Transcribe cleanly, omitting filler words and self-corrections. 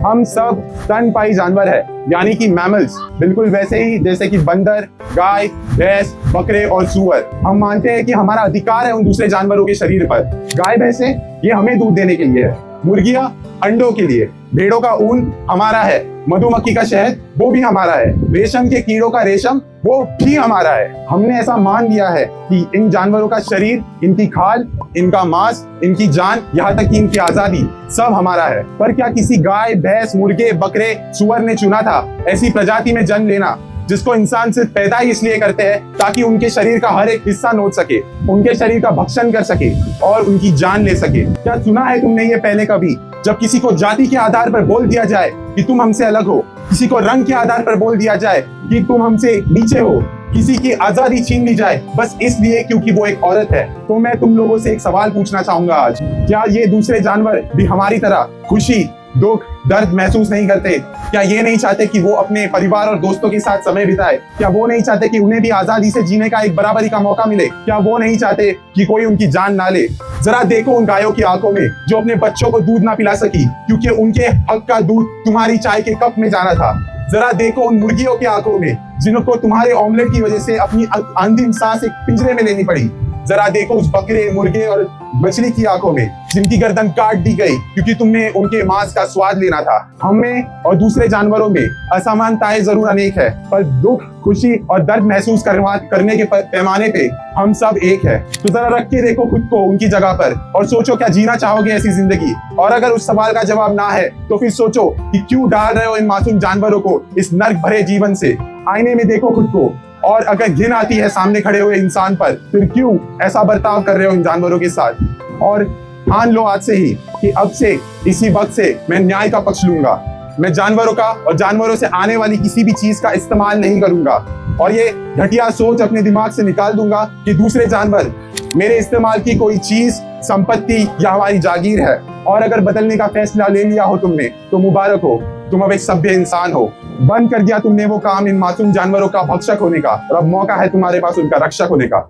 हम सब स्तनपायी जानवर है, यानी कि मैमल्स, बिल्कुल वैसे ही जैसे कि बंदर, गाय, भैंस, बकरे और सूअर। हम मानते हैं कि हमारा अधिकार है उन दूसरे जानवरों के शरीर पर। गाय भैंसे ये हमें दूध देने के लिए है, मुर्गियां अंडों के लिए, भेड़ों का ऊन हमारा है, मधुमक्खी का शहद वो भी हमारा है, रेशम के कीड़ों का रेशम वो भी हमारा है। हमने ऐसा मान लिया है कि इन जानवरों का शरीर, इनकी खाल, इनका मांस, इनकी जान, यहाँ तक कि इनकी आजादी सब हमारा है। पर क्या किसी गाय, भैंस, मुर्गे, बकरे, सुअर ने चुना था ऐसी प्रजाति में जन्म लेना जिसको इंसान सिर्फ पैदा ही इसलिए करते हैं ताकि उनके शरीर का हर एक हिस्सा नोच सके, उनके शरीर का भक्षण कर सके और उनकी जान ले सके? क्या सुना है तुमने ये पहले कभी, जब किसी को जाति के आधार पर बोल दिया जाए कि तुम हमसे अलग हो, किसी को रंग के आधार पर बोल दिया जाए कि तुम हमसे नीचे हो, किसी की आजादी छीन ली जाए बस इसलिए क्योंकि वो एक औरत है? तो मैं तुम लोगों से एक सवाल पूछना चाहूंगा आज, क्या ये दूसरे जानवर भी हमारी तरह खुशी, दुख, दर्द महसूस नहीं करते? क्या ये नहीं चाहते कि वो अपने परिवार और दोस्तों के साथ समय बिताए? क्या वो नहीं चाहते कि उन्हें भी आजादी से जीने का एक बराबरी का मौका मिले? क्या वो नहीं चाहते कि कोई उनकी जान ना ले? जरा देखो उन गायों की आंखों में जो अपने बच्चों को दूध ना पिला सकी क्योंकि उनके हक का दूध तुम्हारी चाय के कप में जाना था। जरा देखो उन मुर्गियों की आंखों में जिनको तुम्हारे ऑमलेट की वजह से अपनी अंतिम सांस एक पिंजरे में लेनी पड़ी। जरा देखो उस बकरे, मुर्गे और मछली की आंखों में जिनकी गर्दन काट दी गई क्योंकि तुमने उनके मांस का स्वाद लेना था। हमें और दूसरे जानवरों में असमानताएं जरूर अनेक है, पर दुख, खुशी और दर्द महसूस करने के पैमाने पे हम सब एक है। तो जरा रख के देखो खुद को उनकी जगह पर और सोचो, क्या जीना चाहोगे ऐसी जिंदगी? और अगर उस सवाल का जवाब ना है तो फिर सोचो कि क्यों डाल रहे हो इन मासूम जानवरों को इस नर्क भरे जीवन से। आईने में देखो खुद को, और अगर घिन आती है सामने खड़े हुए इंसान पर, फिर क्यों ऐसा बर्ताव कर रहे हो इन जानवरों के साथ? और ठान लो आज से ही कि अब से, इसी वक्त से मैं न्याय का पक्ष लूंगा। मैं जानवरों का और जानवरों से आने वाली किसी भी चीज का इस्तेमाल नहीं करूंगा और ये घटिया सोच अपने दिमाग से निकाल दूंगा कि दूसरे जानवर मेरे इस्तेमाल की कोई चीज, संपत्ति या हमारी जागीर है। और अगर बदलने का फैसला ले लिया हो तुमने तो मुबारक हो, तुम अब एक सभ्य इंसान हो। बंद कर दिया तुमने वो काम इन मासूम जानवरों का भक्षक होने का, और अब मौका है तुम्हारे पास उनका रक्षक होने का।